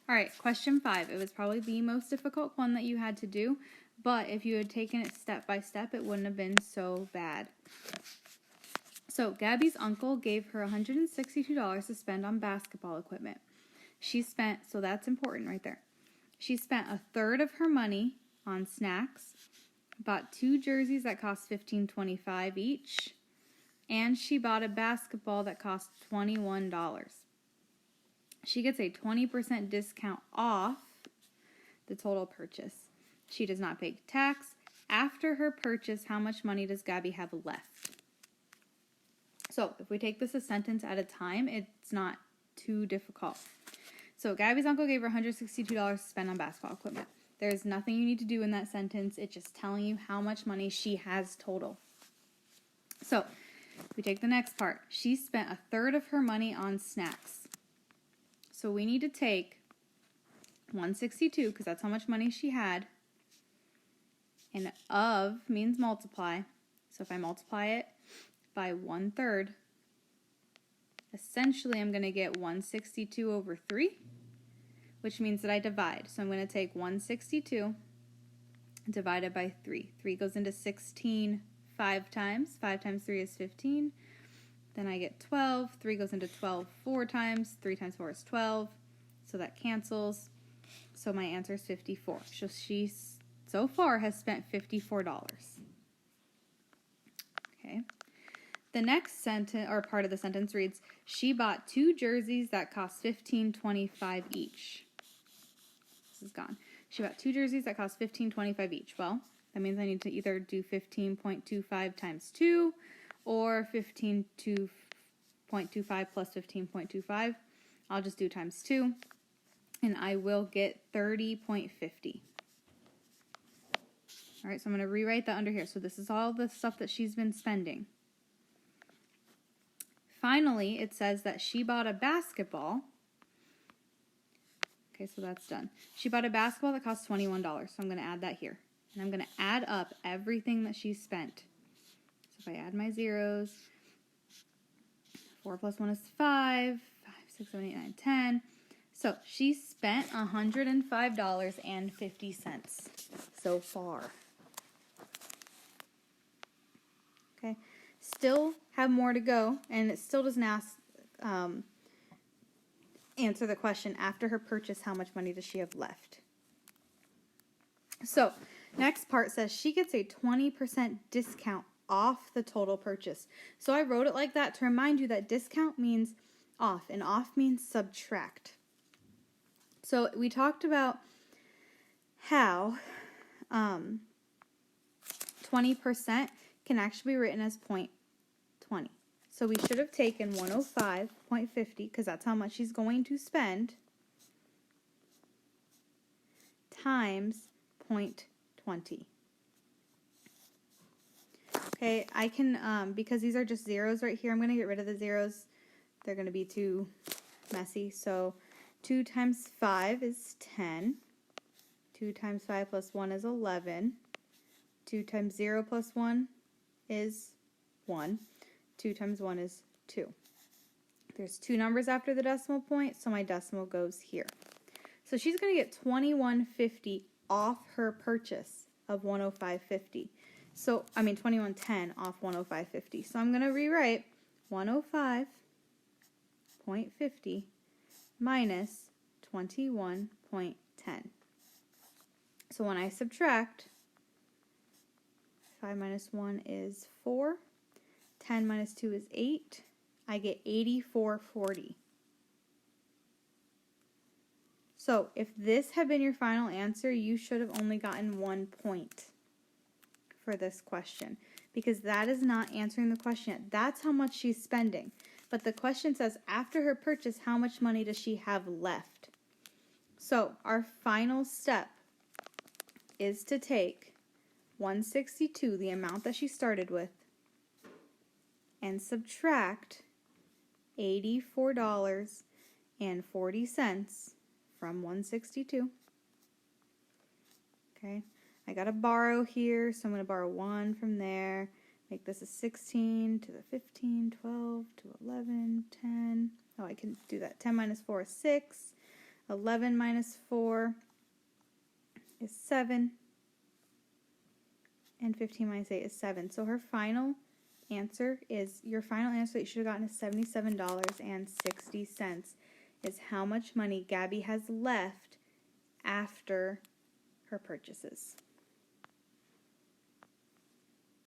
All right, question 5. It was probably the most difficult one that you had to do, but if you had taken it step by step, it wouldn't have been so bad. So Gabby's uncle gave her $162 to spend on basketball equipment. She spent, so that's important right there. She spent a third of her money on snacks, bought 2 jerseys that cost $15.25 each, and she bought a basketball that cost $21. She gets a 20% discount off the total purchase. She does not pay tax. After her purchase, how much money does Gabby have left? So if we take this a sentence at a time, it's not too difficult. So Gabby's uncle gave her $162 to spend on basketball equipment. There's nothing you need to do in that sentence. It's just telling you how much money she has total. So we take the next part. She spent a third of her money on snacks. So we need to take 162 because that's how much money she had. And of means multiply. So if I multiply it by 1/3, essentially I'm going to get 162 over 3, which means that I divide. So I'm going to take 162 divided by 3. 3 goes into 16 5 times. 5 times 3 is 15. Then I get 12. 3 goes into 12 4 times. 3 times 4 is 12. So that cancels. So my answer is 54. So she so far has spent $54. Okay. The next sentence or part of the sentence reads, she bought 2 jerseys that cost $15.25 each. This is gone. She bought 2 jerseys that cost $15.25 each. Well, that means I need to either do 15.25 times 2 or 15.25 plus 15.25. I'll just do times 2, and I will get 30.50. All right, so I'm going to rewrite that under here. So this is all the stuff that she's been spending. Finally, it says that she bought a basketball. Okay, so that's done. She bought a basketball that cost $21, so I'm going to add that here. And I'm going to add up everything that she spent. So if I add my zeros, 4 plus 1 is 5, 5, 6, 7, 8, 9, 10. So she spent $105.50 so far. Okay, still have more to go, and it still doesn't answer the question, after her purchase, how much money does she have left? So, next part says she gets a 20% discount off the total purchase. So I wrote it like that to remind you that discount means off, and off means subtract. So we talked about how 20% can actually be written as 0.20. So we should have taken 105.50 because that's how much she's going to spend times 0.20. Okay, I can, because these are just zeros right here, I'm going to get rid of the zeros. They're going to be too messy. So 2 times 5 is 10. 2 times 5 plus 1 is 11. 2 times 0 plus 1 is 1. 2 times 1 is 2. There's 2 numbers after the decimal point, so my decimal goes here. So she's going to get $21.50 off her purchase of $105.50. So, I mean $21.10 off $105.50. So I'm going to rewrite 105.50 minus 21.10. So when I subtract, 5 minus 1 is 4. 10 minus 2 is 8. I get 84.40. So if this had been your final answer, you should have only gotten 1 point for this question, because that is not answering the question yet. That's how much she's spending. But the question says, after her purchase, how much money does she have left? So our final step is to take 162, the amount that she started with, and subtract $84.40 from 162. Okay, I got to borrow here, so I'm going to borrow 1 from there. Make this a 16 to the 15, 12 to 11, 10. Oh, I can do that. 10 minus 4 is 6. 11 minus 4 is 7. And 15 minus 8 is 7. So her final answer is, your final answer that you should have gotten is $77.60 is how much money Gabby has left after her purchases.